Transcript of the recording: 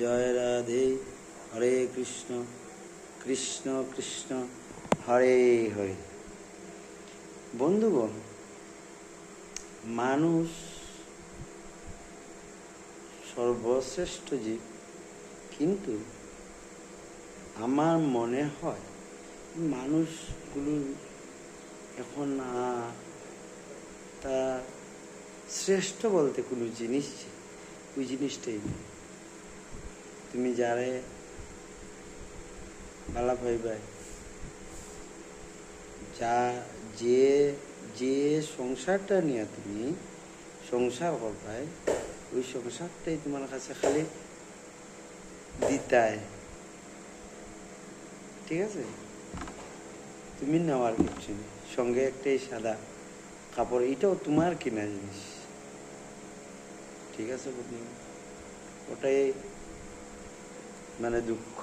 জয় রাধে। হরে কৃষ্ণ কৃষ্ণ কৃষ্ণ হরে হরে। বন্ধুগণ, মানুষ সর্বশ্রেষ্ঠ জীব, কিন্তু আমার মনে হয় মানুষগুলো এখন তা শ্রেষ্ঠ বলতে কোনো জিনিস, ওই জিনিসটাই নেই। তুমি যারে ভালো পাইবাই, যা যে যে সংসারটা নিয়ে তুমি সংসার করবাই, ওই সংসারটাই তোমার কাছে খালি দিতায়। ঠিক আছে, তুমি নেওয়ার কিছু নেই, সঙ্গে একটাই সাদা কাপড়, এটাও তোমার কিনা জিনিস। ঠিক আছে, ওটাই মানে দুঃখ।